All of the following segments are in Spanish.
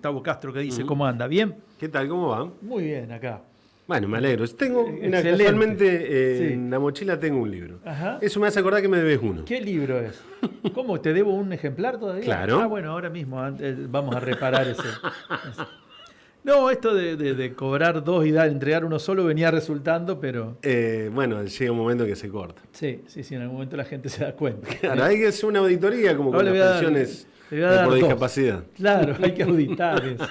Gustavo Castro, que dice, ¿cómo anda? ¿Bien? ¿Qué tal? ¿Cómo va? Muy bien, acá. Bueno, me alegro. Tengo, Excelente. casualmente, en la mochila tengo un libro. Ajá. Eso me hace acordar que me debes uno. ¿Qué libro es? ¿Cómo? ¿Te debo un ejemplar todavía? Claro. Ah, bueno, ahora mismo vamos a reparar ese. No, esto de cobrar dos y entregar uno solo venía resultando, pero... Bueno, llega un momento que se corta. Sí, en algún momento la gente se da cuenta. Claro, hay que hacer una auditoría como con Ahora las pensiones por dos. discapacidad. Claro, hay que auditar eso.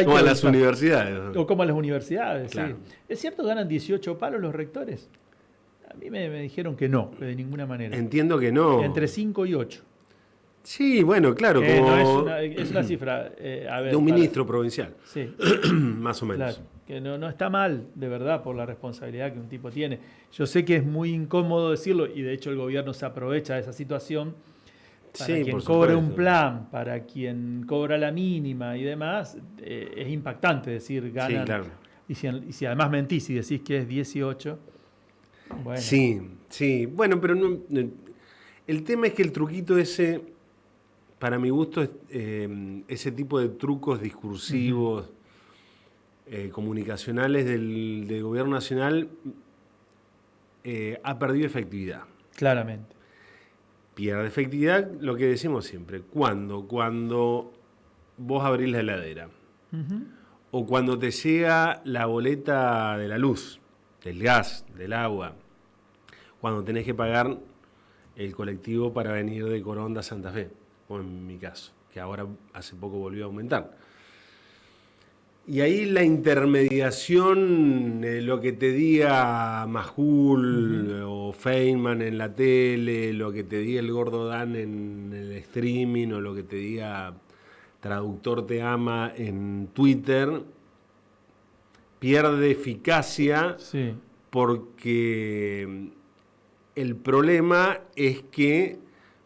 Como a las universidades. O como a las universidades, Claro. sí. ¿Es cierto que ganan 18 palos los rectores? A mí me dijeron que no, de ninguna manera. Entiendo que no. Entre 5 y 8. Sí, bueno, claro, como No, es una cifra... a ver, de un ministro provincial. Sí. Más o menos. Claro, que no está mal, de verdad, por la responsabilidad que un tipo tiene. Yo sé que es muy incómodo decirlo, y de hecho el gobierno se aprovecha de esa situación. Para Sí, quien por cobra supuesto. un plan, para quien cobra la mínima y demás, es impactante decir ganan. Sí, claro. Y si además mentís y decís que es 18, bueno. Sí. Bueno, pero no, el tema es que el truquito ese, para mi gusto, ese tipo de trucos discursivos, comunicacionales del gobierno nacional, ha perdido efectividad. Claramente. Pierde efectividad, lo que decimos siempre. Cuando vos abrís la heladera, o cuando te llega la boleta de la luz, del gas, del agua, cuando tenés que pagar el colectivo para venir de Coronda a Santa Fe, o en mi caso, que ahora hace poco volvió a aumentar. Y ahí la intermediación, lo que te diga Majul o Feynman en la tele, lo que te diga el Gordo Dan en el streaming, o lo que te diga Traductor Te Ama en Twitter, pierde eficacia. Sí. Porque el problema es que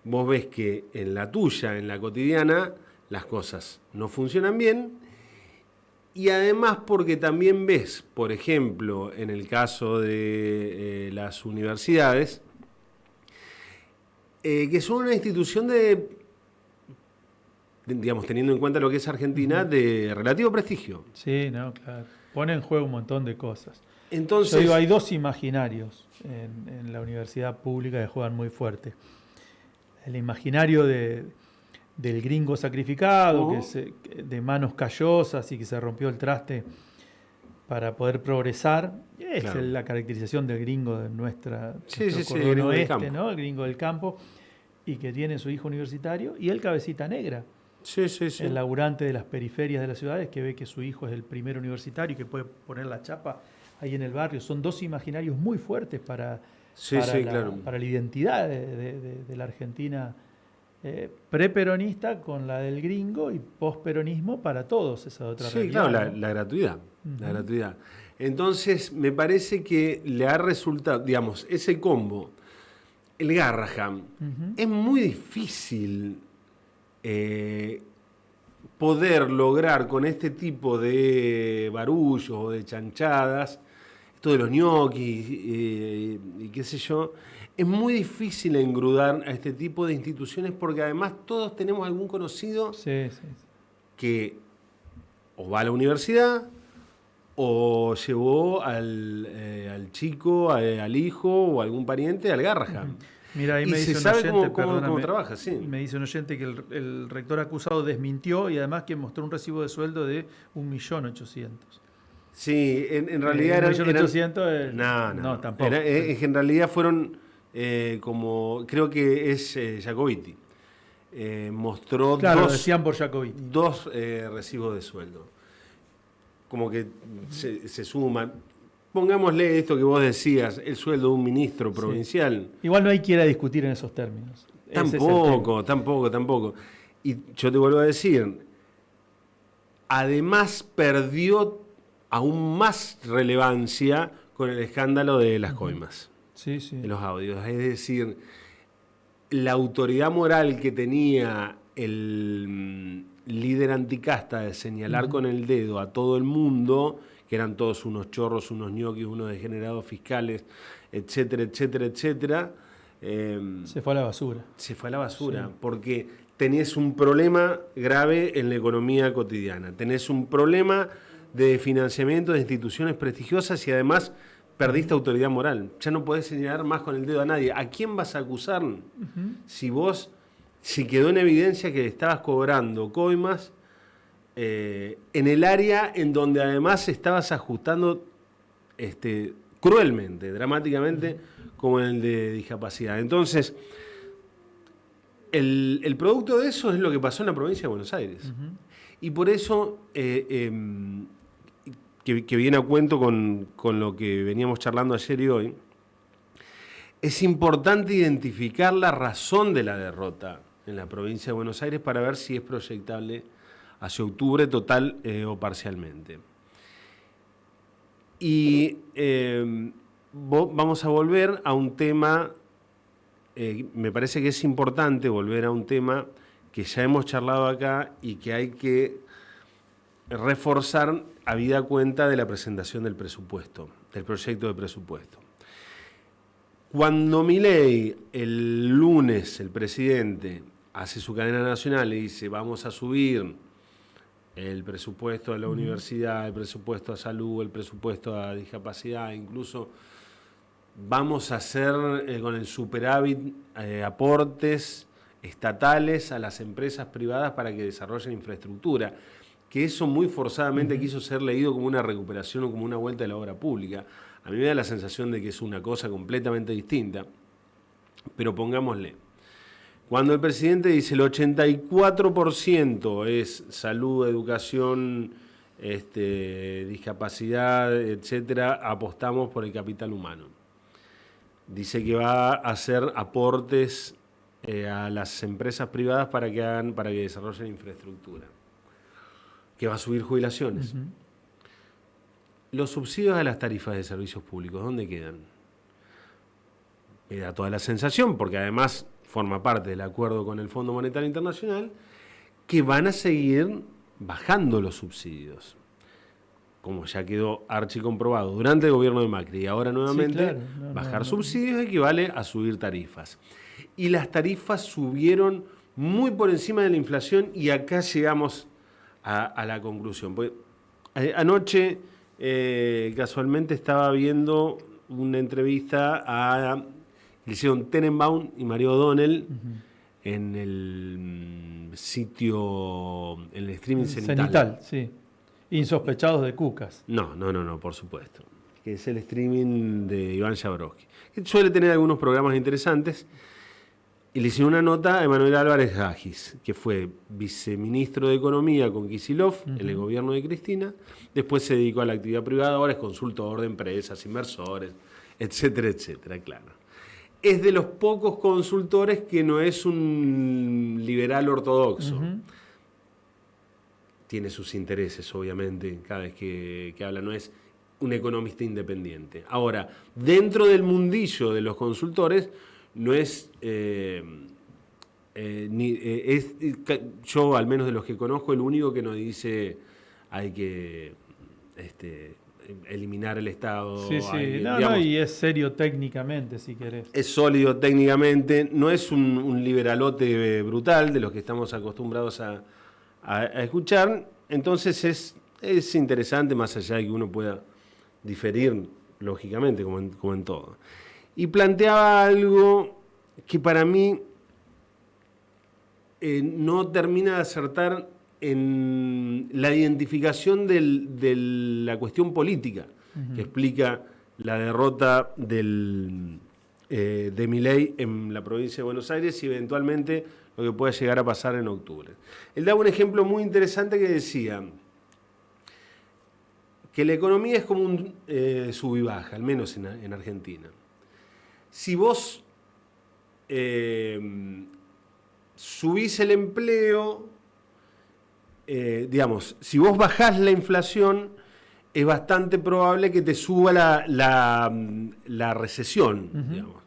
vos ves que en la tuya, en la cotidiana, las cosas no funcionan bien. Y además porque también ves, por ejemplo, en el caso de las universidades, que son una institución digamos, teniendo en cuenta lo que es Argentina, de relativo prestigio. Sí, no, claro. Pone en juego un montón de cosas. Entonces, yo digo, hay dos imaginarios en la universidad pública que juegan muy fuerte. El imaginario del gringo sacrificado, de manos callosas y que se rompió el traste para poder progresar. Es claro, la caracterización del gringo de nuestro cordón gringo oeste, ¿no? El gringo del campo, y que tiene su hijo universitario, y el cabecita negra. Sí. El laburante de las periferias de las ciudades que ve que su hijo es el primer universitario y que puede poner la chapa ahí en el barrio. Son dos imaginarios muy fuertes para la identidad de la Argentina preperonista con la del gringo, y posperonismo para todos, esa otra realidad. Sí, claro, la gratuidad. La gratuidad. Entonces, me parece que le ha resultado, digamos, ese combo, el Garrahan, es muy difícil poder lograr con este tipo de barullos o de chanchadas, esto de los ñoquis y qué sé yo, es muy difícil engrudar a este tipo de instituciones, porque además todos tenemos algún conocido que o va a la universidad o llevó al chico, al hijo o algún pariente al Garrahan. Mira, ahí y me dice se sabe oyente, cómo trabaja, sí. Me dice un oyente que el rector acusado desmintió, y además que mostró un recibo de sueldo de 1.800.000. Sí, en realidad eran... 1.800.000, no, tampoco. Es que en realidad fueron como... Creo que es Jacobiti. Mostró claro, lo decían por Jacobiti. dos recibos de sueldo. Como que se suman. Pongámosle esto que vos decías, el sueldo de un ministro provincial. Sí. Igual no hay que ir a discutir en esos términos. Tampoco. Y yo te vuelvo a decir, además perdió aún más relevancia con el escándalo de las coimas, de los audios. Es decir, la autoridad moral que tenía el líder anticasta de señalar con el dedo a todo el mundo, que eran todos unos chorros, unos ñoquis, unos degenerados fiscales, etcétera, se fue a la basura. Porque tenés un problema grave en la economía cotidiana, tenés un problema de financiamiento de instituciones prestigiosas y además perdiste autoridad moral. Ya no podés señalar más con el dedo a nadie. ¿A quién vas a acusar? Si quedó en evidencia que estabas cobrando coimas en el área en donde además estabas ajustando cruelmente, dramáticamente, como en el de discapacidad. Entonces, el producto de eso es lo que pasó en la provincia de Buenos Aires. Y por eso, que viene a cuento con lo que veníamos charlando ayer y hoy, es importante identificar la razón de la derrota en la provincia de Buenos Aires para ver si es proyectable hacia octubre total o parcialmente. Y vamos a volver a un tema, me parece que es importante volver a un tema que ya hemos charlado acá y que hay que reforzar habida cuenta de la presentación del presupuesto, del proyecto de presupuesto. Cuando Milei, el lunes, el presidente, hace su cadena nacional y dice vamos a subir el presupuesto a la universidad, el presupuesto a salud, el presupuesto a discapacidad, incluso vamos a hacer con el superávit aportes estatales a las empresas privadas para que desarrollen infraestructura, que eso muy forzadamente quiso ser leído como una recuperación o como una vuelta de la obra pública. A mí me da la sensación de que es una cosa completamente distinta, pero pongámosle. Cuando el presidente dice el 84% es salud, educación, discapacidad, etcétera, apostamos por el capital humano. Dice que va a hacer aportes a las empresas privadas para que desarrollen infraestructura, que va a subir jubilaciones. Los subsidios a las tarifas de servicios públicos, ¿dónde quedan? Me da toda la sensación, porque además forma parte del acuerdo con el Fondo Monetario Internacional, que van a seguir bajando los subsidios. Como ya quedó archicomprobado durante el gobierno de Macri y ahora nuevamente, bajar subsidios equivale a subir tarifas. Y las tarifas subieron muy por encima de la inflación y acá llegamos a la conclusión. Porque anoche casualmente estaba viendo una entrevista a le hicieron Tenenbaum y Mario O'Donnell en el sitio, en el streaming Cenital. Cenital, sí. Insospechados de cucas. No, por supuesto. Que es el streaming de Iván Jabrowski. Que suele tener algunos programas interesantes. Y le hicieron una nota a Emanuel Álvarez Gagis, que fue viceministro de Economía con Kicillof en el gobierno de Cristina. Después se dedicó a la actividad privada, ahora es consultor de empresas, inversores, etcétera, etcétera, claro. Es de los pocos consultores que no es un liberal ortodoxo. Tiene sus intereses, obviamente, cada vez que habla, no es un economista independiente. Ahora, dentro del mundillo de los consultores, no es, yo al menos de los que conozco, el único que nos dice hay que eliminar el Estado. Sí, y es serio técnicamente, si querés. Es sólido técnicamente, no es un liberalote brutal de los que estamos acostumbrados a escuchar. Entonces es interesante, más allá de que uno pueda diferir, lógicamente, como en todo. Y planteaba algo que para mí no termina de acertar en la identificación de la cuestión política, que explica la derrota de Milei en la provincia de Buenos Aires y eventualmente lo que pueda llegar a pasar en octubre. Él daba un ejemplo muy interesante que decía que la economía es como un sub y baja, al menos en Argentina. Si vos subís el empleo, si vos bajás la inflación, es bastante probable que te suba la recesión, digamos.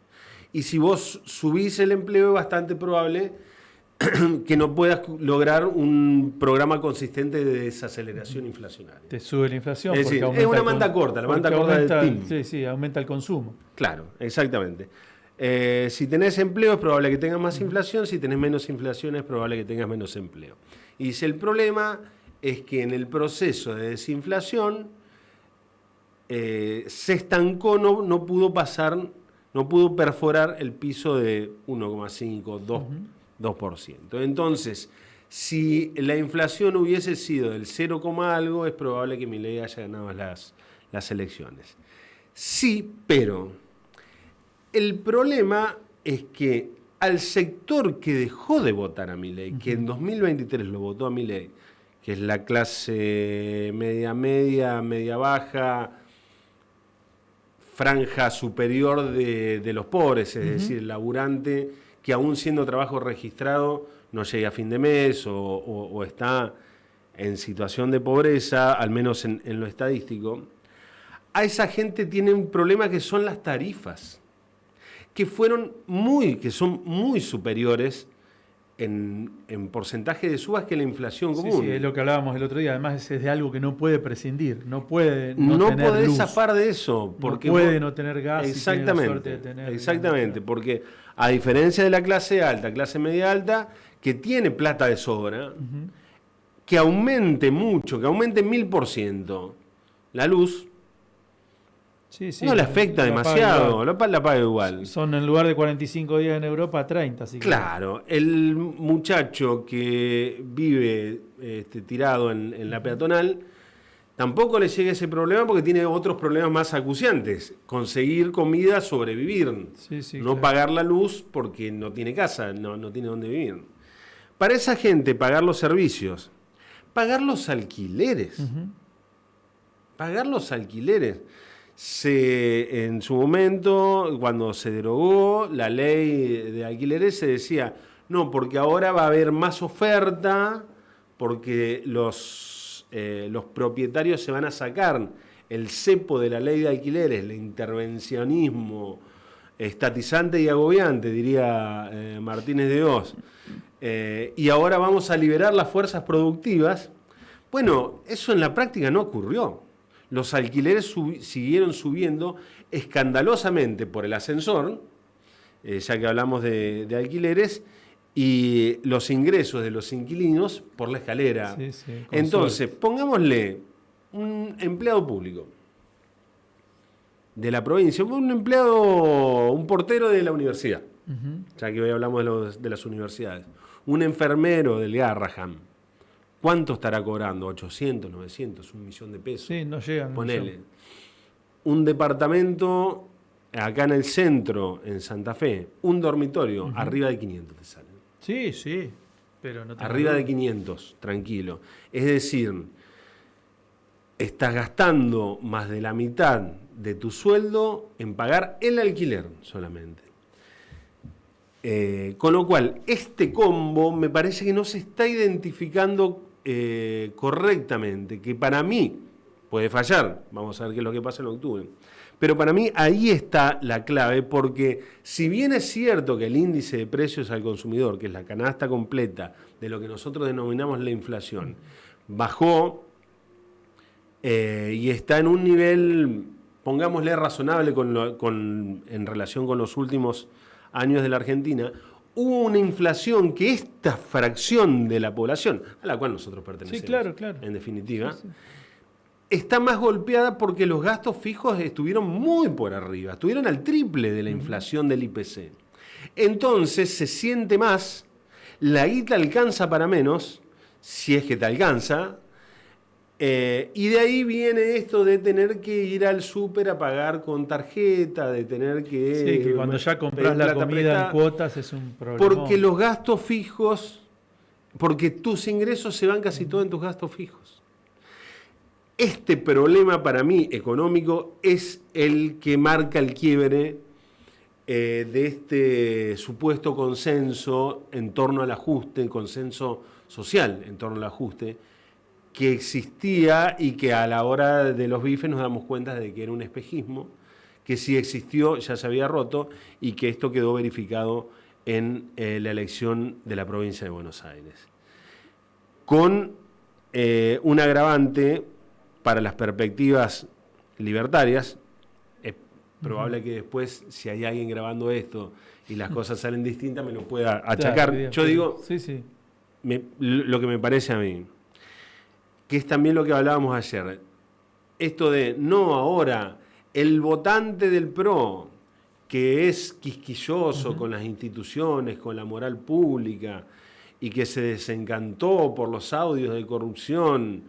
Y si vos subís el empleo, es bastante probable que no puedas lograr un programa consistente de desaceleración inflacionaria. Te sube la inflación. Es decir, es una manta corta, la manta corta del PIB. Sí, aumenta el consumo. Claro, exactamente. Si tenés empleo es probable que tengas más inflación, si tenés menos inflación es probable que tengas menos empleo. Y dice, el problema es que en el proceso de desinflación se estancó, no pudo perforar el piso de 1,5, 2%. Entonces, si la inflación hubiese sido del 0, algo, es probable que Milei haya ganado las elecciones. Sí, pero el problema es que al sector que dejó de votar a Milei, que en 2023 lo votó a Milei, que es la clase media baja, franja superior de los pobres, es decir, el laburante que aún siendo trabajo registrado no llega a fin de mes o está en situación de pobreza, al menos en lo estadístico. A esa gente tiene un problema que son las tarifas, que son muy superiores en porcentaje de subas que la inflación común. Sí, es lo que hablábamos el otro día. Además es de algo que no puede prescindir, no puede no tener podés luz, zafar de eso. Porque no puede no tener gas. Exactamente, y tiene la suerte de tener, exactamente, porque a diferencia de la clase alta, clase media alta, que tiene plata de sobra, que aumente mucho, que aumente 1000% la luz, no le afecta demasiado, la paga igual. Son en lugar de 45 días en Europa, 30. Así que... Claro, el muchacho que vive tirado en la peatonal, tampoco le llega ese problema porque tiene otros problemas más acuciantes. Conseguir comida, sobrevivir, no pagar la luz porque no tiene casa, no tiene dónde vivir. Para esa gente, pagar los servicios, pagar los alquileres, en su momento, cuando se derogó la ley de alquileres, se decía, no, porque ahora va a haber más oferta, porque los propietarios se van a sacar el cepo de la ley de alquileres, el intervencionismo estatizante y agobiante, diría Martínez de Oz, y ahora vamos a liberar las fuerzas productivas. Bueno, eso en la práctica no ocurrió. Los alquileres siguieron subiendo escandalosamente por el ascensor, ya que hablamos de alquileres, y los ingresos de los inquilinos por la escalera. Entonces, pongámosle un empleado público de la provincia, un portero de la universidad, ya que hoy hablamos de las universidades, un enfermero del Garrahan. ¿Cuánto estará cobrando? 800, 900, 1.000.000 de pesos. Sí, no llegan. Ponele. Un departamento acá en el centro, en Santa Fe, un dormitorio, arriba de 500 te salen. Sí, pero no arriba de 500, tranquilo. Es decir, estás gastando más de la mitad de tu sueldo en pagar el alquiler solamente. Con lo cual, este combo me parece que no se está identificando correctamente, que para mí puede fallar, vamos a ver qué es lo que pasa en octubre, pero para mí ahí está la clave, porque si bien es cierto que el índice de precios al consumidor, que es la canasta completa de lo que nosotros denominamos la inflación, bajó y está en un nivel, pongámosle, razonable en relación con los últimos años de la Argentina, hubo una inflación que esta fracción de la población, a la cual nosotros pertenecemos, claro. en definitiva, está más golpeada porque los gastos fijos estuvieron muy por arriba, estuvieron al triple de la inflación del IPC. Entonces se siente más, la guita alcanza para menos, si es que te alcanza, y de ahí viene esto de tener que ir al súper a pagar con tarjeta, de tener que... Sí, que cuando ya compras la comida en cuotas es un problema. Porque los gastos fijos, porque tus ingresos se van casi todos en tus gastos fijos. Este problema para mí económico es el que marca el quiebre de este supuesto consenso en torno al ajuste, consenso social en torno al ajuste, que existía y que a la hora de los bifes nos damos cuenta de que era un espejismo, que si existió ya se había roto y que esto quedó verificado en la elección de la provincia de Buenos Aires. Con un agravante para las perspectivas libertarias, probable que después, si hay alguien grabando esto y las cosas salen distintas, me lo pueda achacar. Claro, yo digo, lo que me parece a mí, que es también lo que hablábamos ayer, esto de, no, ahora, el votante del PRO, que es quisquilloso con las instituciones, con la moral pública, y que se desencantó por los audios de corrupción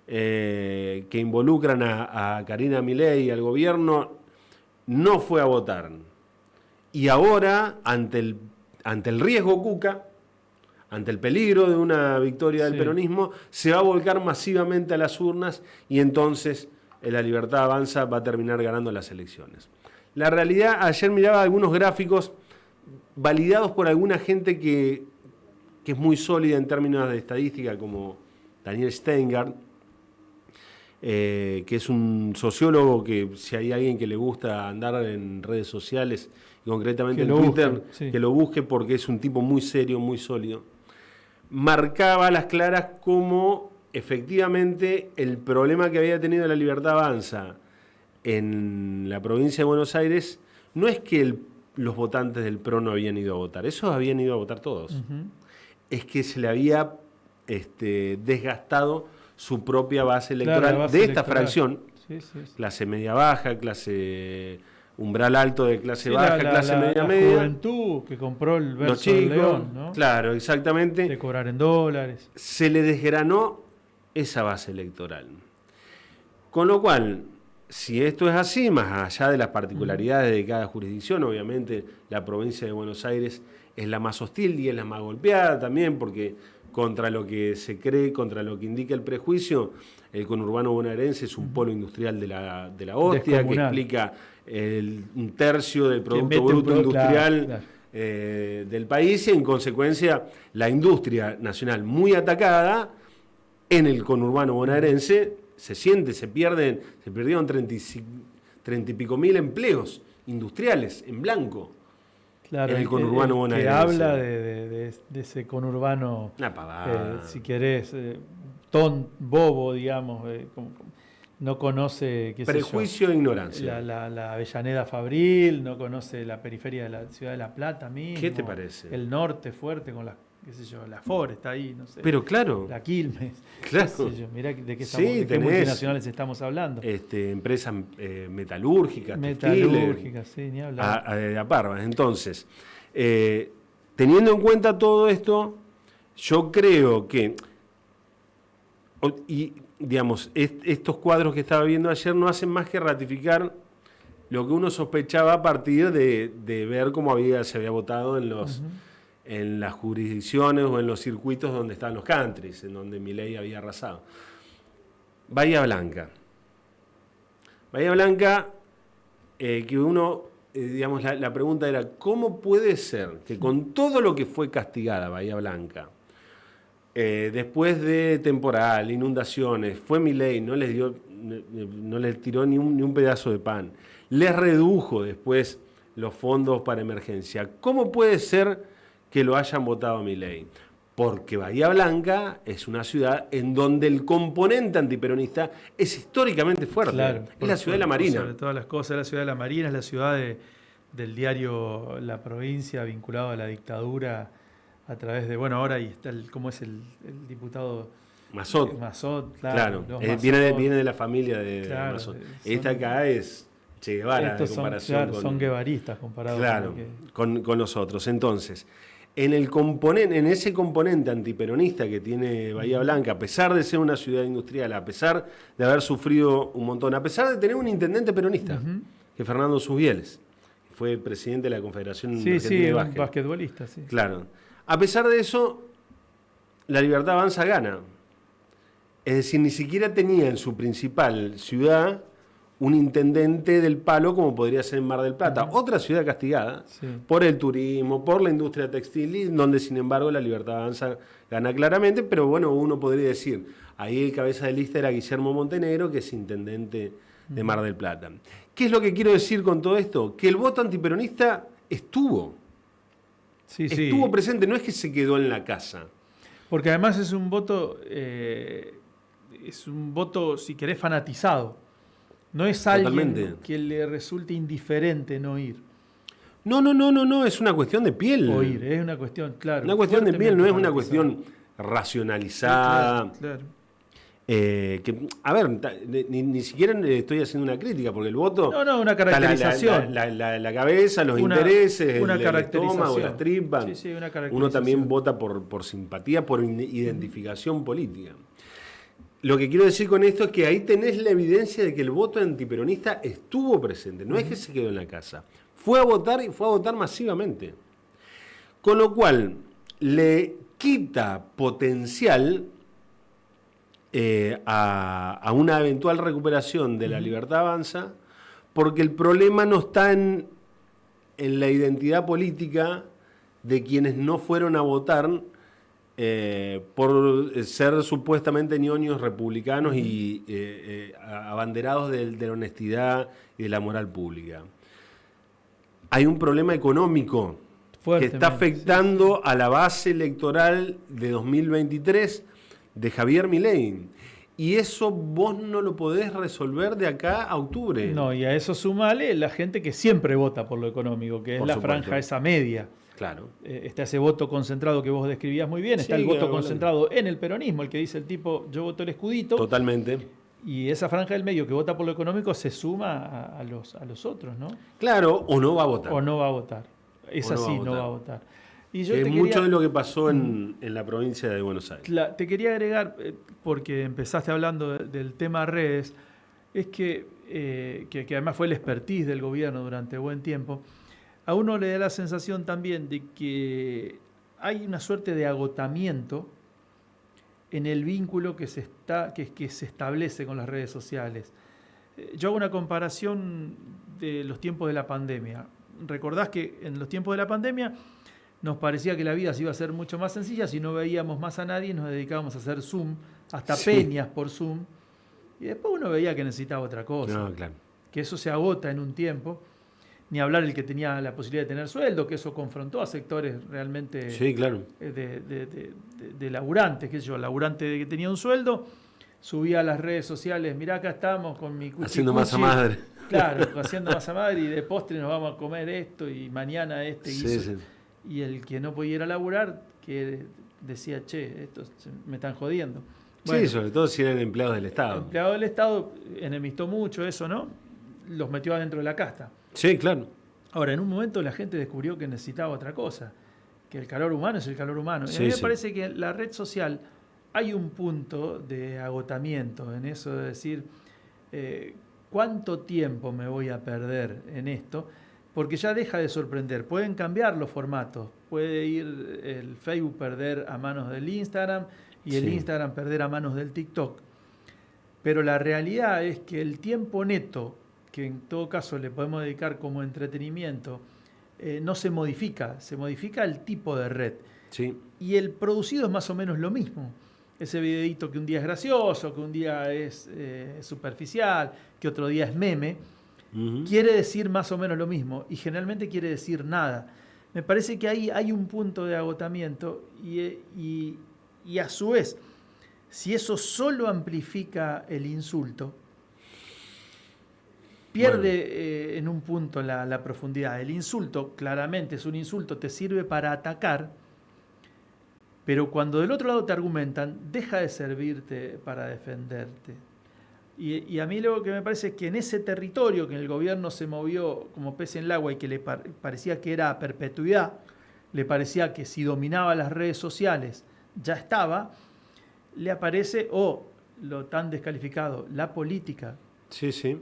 que involucran a Karina Milei y al gobierno, no fue a votar. Y ahora, ante el riesgo Cuca, ante el peligro de una victoria del peronismo, se va a volcar masivamente a las urnas y entonces La Libertad Avanza va a terminar ganando las elecciones. La realidad, ayer miraba algunos gráficos validados por alguna gente que es muy sólida en términos de estadística, como Daniel Steingart, que es un sociólogo que, si hay alguien que le gusta andar en redes sociales, y concretamente en Twitter, que lo busque porque es un tipo muy serio, muy sólido, marcaba a las claras cómo efectivamente el problema que había tenido La Libertad Avanza en la provincia de Buenos Aires no es que los votantes del PRO no habían ido a votar, esos habían ido a votar todos. Es que se le había desgastado su propia base electoral de esta fracción, clase media-baja, clase umbral alto de clase baja, clase media-media. La juventud que compró el verso del León, ¿no? Claro, exactamente. De cobrar en dólares. Se le desgranó esa base electoral. Con lo cual, si esto es así, más allá de las particularidades de cada jurisdicción, obviamente la provincia de Buenos Aires es la más hostil y es la más golpeada también, porque contra lo que se cree, contra lo que indica el prejuicio, el conurbano bonaerense es un polo industrial de la hostia, que explica un tercio del Producto Bruto Industrial del país, y en consecuencia la industria nacional muy atacada en el conurbano bonaerense se perdieron 30 y pico mil empleos industriales en blanco. Claro, en el conurbano bonaerense. Que habla de ese conurbano, si querés, bobo, digamos, no conoce... Prejuicio e ignorancia. La Avellaneda Fabril, no conoce la periferia de la ciudad de La Plata mismo. ¿Qué te parece? El norte fuerte con la FOR está ahí, no sé. Pero claro. La Quilmes. Claro. Mirá de qué multinacionales estamos hablando. Empresas metalúrgicas, textiles, sí, ni hablar. A Parvas. Entonces, teniendo en cuenta todo esto, yo creo que, y digamos, estos cuadros que estaba viendo ayer no hacen más que ratificar lo que uno sospechaba a partir de ver cómo se había votado en las jurisdicciones o en los circuitos donde están los countries, en donde Milei había arrasado. Bahía Blanca, que uno, digamos, la pregunta era, ¿cómo puede ser que con todo lo que fue castigada Bahía Blanca, después de temporal, inundaciones, fue Milei, no les tiró ni un pedazo de pan, les redujo después los fondos para emergencia? ¿Cómo puede ser que lo hayan votado a Milei? Porque Bahía Blanca es una ciudad en donde el componente antiperonista es históricamente fuerte. Claro, es la ciudad de la Marina. Sobre todas las cosas, es la ciudad de la Marina, es la ciudad del diario La Provincia, vinculado a la dictadura a través de, ahora ahí está ¿cómo es el diputado? Mazot. Mazot, claro. Viene de la familia de Mazot. Esta acá es Che Guevara de comparación. Son guevaristas comparados con los otros. Entonces, en ese componente antiperonista que tiene Bahía Blanca, a pesar de ser una ciudad industrial, a pesar de haber sufrido un montón, a pesar de tener un intendente peronista, que es Fernando Susbieles, fue presidente de la Confederación Argentina de Básquet. Basquetbolista, sí. Claro. A pesar de eso, La Libertad Avanza gana. Es decir, ni siquiera tenía en su principal ciudad un intendente del palo como podría ser en Mar del Plata, otra ciudad castigada por el turismo, por la industria textil, donde sin embargo La Libertad Avanza gana claramente, pero uno podría decir, ahí el cabeza de lista era Guillermo Montenegro, que es intendente de Mar del Plata. ¿Qué es lo que quiero decir con todo esto? Que el voto antiperonista estuvo presente, no es que se quedó en la casa. Porque además es un voto, si querés, fanatizado. No es alguien que le resulte indiferente no ir. No, es una cuestión de piel. O ir, es una cuestión, claro. Una cuestión de piel, no es una cuestión racionalizada. Sí, claro. A ver, ni siquiera estoy haciendo una crítica, porque el voto... No, una caracterización. La cabeza, los intereses, una el estómago, las tripas. Sí, una caracterización. Uno también vota por simpatía, por identificación política. Lo que quiero decir con esto es que ahí tenés la evidencia de que el voto antiperonista estuvo presente, no es que se quedó en la casa. Fue a votar y fue a votar masivamente. Con lo cual, le quita potencial a una eventual recuperación de la Libertad Avanza, porque el problema no está en la identidad política de quienes no fueron a votar por ser supuestamente ñoños republicanos y abanderados de la honestidad y de la moral pública. Hay un problema económico que está afectando a la base electoral de 2023 de Javier Milei. Y eso vos no lo podés resolver de acá a octubre. No, y a eso sumale la gente que siempre vota por lo económico, que es la franja esa media. Claro. Está ese voto concentrado que vos describías muy bien, está el voto concentrado en el peronismo, el que dice el tipo, yo voto el escudito. Totalmente. Y esa franja del medio que vota por lo económico se suma a los otros, ¿no? Claro, o no va a votar. O no va a votar. Es así, no va a votar. Y yo mucho de lo que pasó en la provincia de Buenos Aires. Te quería agregar, porque empezaste hablando del tema redes, es que además fue el expertise del gobierno durante buen tiempo. A uno le da la sensación también de que hay una suerte de agotamiento en el vínculo que se establece con las redes sociales. Yo hago una comparación de los tiempos de la pandemia. ¿Recordás que en los tiempos de la pandemia nos parecía que la vida se iba a hacer mucho más sencilla si no veíamos más a nadie y nos dedicábamos a hacer Zoom, hasta peñas por Zoom? Y después uno veía que necesitaba otra cosa. No, claro. Que eso se agota en un tiempo. Ni hablar el que tenía la posibilidad de tener sueldo, que eso confrontó a sectores realmente de laburantes, qué sé yo, laburante que tenía un sueldo, subía a las redes sociales, mirá acá estamos con mi cuchi, haciendo masa madre. Claro, haciendo masa madre y de postre nos vamos a comer esto y mañana guiso. Sí. Y el que no podía ir a laburar, que decía, che, estos me están jodiendo. Bueno, sí, sobre todo si eran empleados del Estado. Empleados del Estado enemistó mucho eso, ¿no? Los metió adentro de la casta. Sí, claro. Ahora, en un momento la gente descubrió que necesitaba otra cosa, que el calor humano es el calor humano. Y a mí me parece que en la red social hay un punto de agotamiento en eso de decir, ¿cuánto tiempo me voy a perder en esto? Porque ya deja de sorprender. Pueden cambiar los formatos. Puede ir el Facebook perder a manos del Instagram y el Instagram perder a manos del TikTok. Pero la realidad es que el tiempo neto, que en todo caso le podemos dedicar como entretenimiento, no se modifica el tipo de red. Sí. Y el producido es más o menos lo mismo. Ese videíto que un día es gracioso, que un día es superficial, que otro día es meme, quiere decir más o menos lo mismo y generalmente quiere decir nada. Me parece que ahí hay un punto de agotamiento y a su vez, si eso solo amplifica el insulto, pierde en un punto la profundidad. El insulto, claramente es un insulto, te sirve para atacar, pero cuando del otro lado te argumentan, deja de servirte para defenderte. Y a mí lo que me parece es que en ese territorio que el gobierno se movió como pez en el agua y que le parecía que era a perpetuidad, le parecía que si dominaba las redes sociales ya estaba, le aparece, lo tan descalificado, la política. Sí, sí.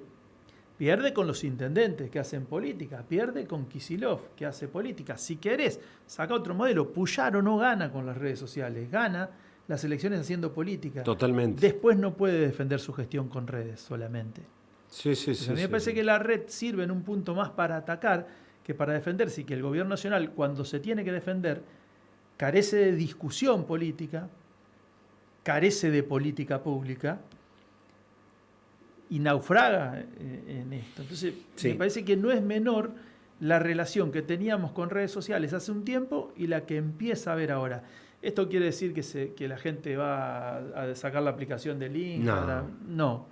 Pierde con los intendentes que hacen política, pierde con Kicillof que hace política. Si querés, saca otro modelo. Puyaro no gana con las redes sociales, gana las elecciones haciendo política. Totalmente. Después no puede defender su gestión con redes solamente. Sí. A mí me parece que la red sirve en un punto más para atacar que para defenderse, y que el gobierno nacional, cuando se tiene que defender, carece de discusión política, carece de política pública, y naufraga en esto. Entonces, me parece que no es menor la relación que teníamos con redes sociales hace un tiempo y la que empieza a haber ahora. ¿Esto quiere decir que la gente va a sacar la aplicación del Instagram? No.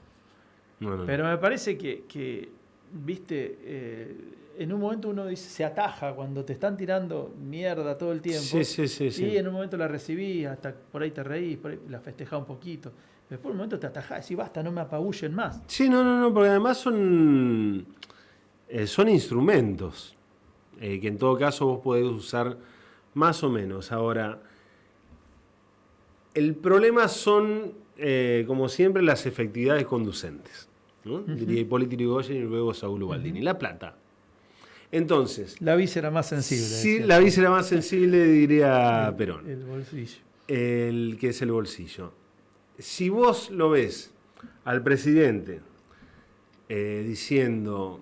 Pero me parece que viste, en un momento uno dice, se ataja cuando te están tirando mierda todo el tiempo. Sí. Y en un momento la recibís, hasta por ahí te reís, por ahí la festejás un poquito. Después en un momento te atajás y decís, basta, no me apabullen más. Sí, no, porque además son instrumentos que en todo caso vos podés usar más o menos. Ahora, el problema son, como siempre, las efectividades conducentes, ¿no? Diría Hipólito Yrigoyen y luego Saúl Ubaldini. La plata. Entonces... La víscera más sensible. Sí, la víscera más sensible, diría Perón. El bolsillo. El que es el bolsillo. Si vos lo ves al presidente diciendo,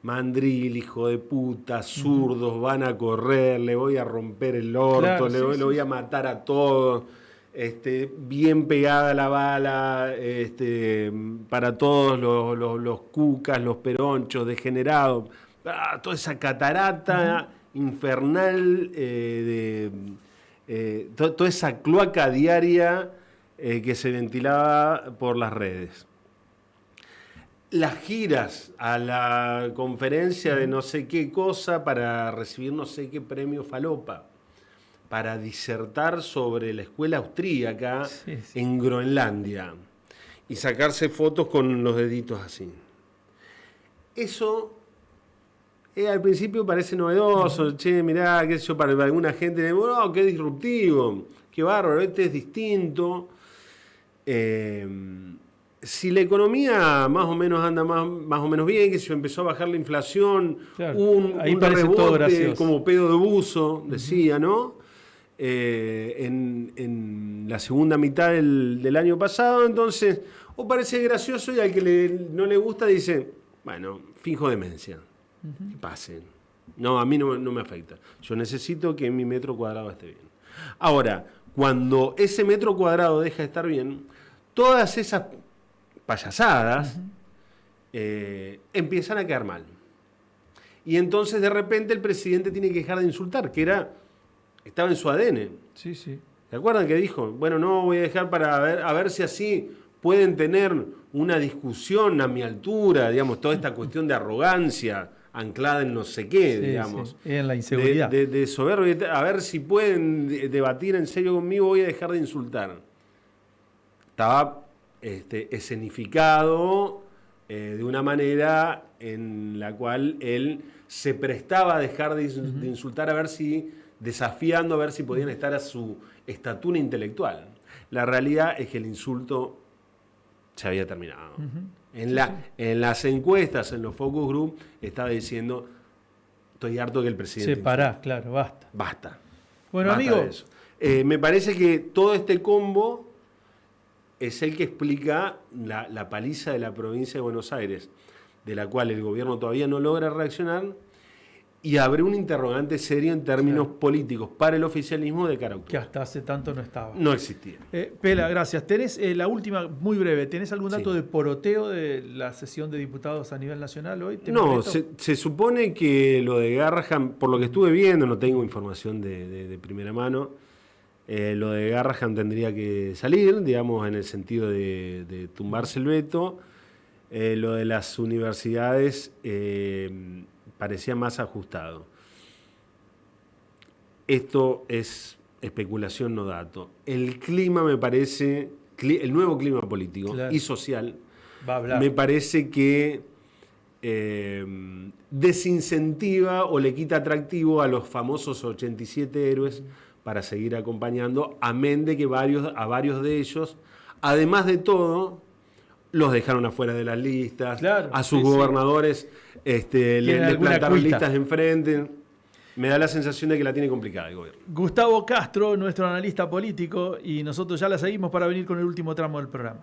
mandril, hijo de puta, zurdos, van a correr, le voy a romper el orto, le voy a matar a todos, bien pegada la bala, para todos los cucas, los peronchos, degenerados, toda esa catarata infernal, toda esa cloaca diaria que se ventilaba por las redes. Las giras a la conferencia de no sé qué cosa para recibir no sé qué premio falopa, para disertar sobre la escuela austríaca en Groenlandia y sacarse fotos con los deditos así. Eso al principio parece novedoso, che, mirá, qué sé yo, para alguna gente, oh, qué disruptivo, qué bárbaro, este es distinto. Si la economía más o menos anda más o menos bien, que se empezó a bajar la inflación, un rebote como pedo de buzo, decía, ¿no? En la segunda mitad del año pasado, entonces, o parece gracioso y al que no le gusta dice, bueno, finjo demencia, que pasen. No, a mí no me afecta. Yo necesito que mi metro cuadrado esté bien. Ahora, cuando ese metro cuadrado deja de estar bien, todas esas payasadas empiezan a quedar mal. Y entonces de repente el presidente tiene que dejar de insultar, que estaba en su ADN. Sí. ¿Se acuerdan que dijo? Bueno, no voy a dejar a ver si así pueden tener una discusión a mi altura, digamos, toda esta cuestión de arrogancia anclada en no sé qué, digamos. Sí. En la inseguridad. De soberbia, a ver si pueden debatir en serio conmigo, voy a dejar de insultar. Estaba escenificado de una manera en la cual él se prestaba a dejar de insultar, a ver si, desafiando a ver si podían estar a su estatura intelectual. La realidad es que el insulto se había terminado. En las encuestas, en los focus group, estaba diciendo, estoy harto que el presidente... Separá, claro, basta. Basta. Bueno, basta amigo... de eso. Me parece que todo este combo es el que explica la paliza de la provincia de Buenos Aires, de la cual el gobierno todavía no logra reaccionar, y abre un interrogante serio en términos políticos para el oficialismo de cara a octubre. Que hasta hace tanto no estaba. No existía. Pela, gracias. ¿Tenés la última, muy breve, tenés algún dato de poroteo de la sesión de diputados a nivel nacional hoy? No, se supone que lo de Garrahan, por lo que estuve viendo, no tengo información de primera mano, lo de Garrahan tendría que salir, digamos, en el sentido de tumbarse el veto. Lo de las universidades parecía más ajustado. Esto es especulación, no dato. El clima me parece, el nuevo clima político y social, me parece que desincentiva o le quita atractivo a los famosos 87 héroes para seguir acompañando, amén de que a varios de ellos, además de todo, los dejaron afuera de las listas, a sus gobernadores le plantaron listas enfrente. Me da la sensación de que la tiene complicada el gobierno. Gustavo Castro, nuestro analista político, y nosotros ya la seguimos para venir con el último tramo del programa.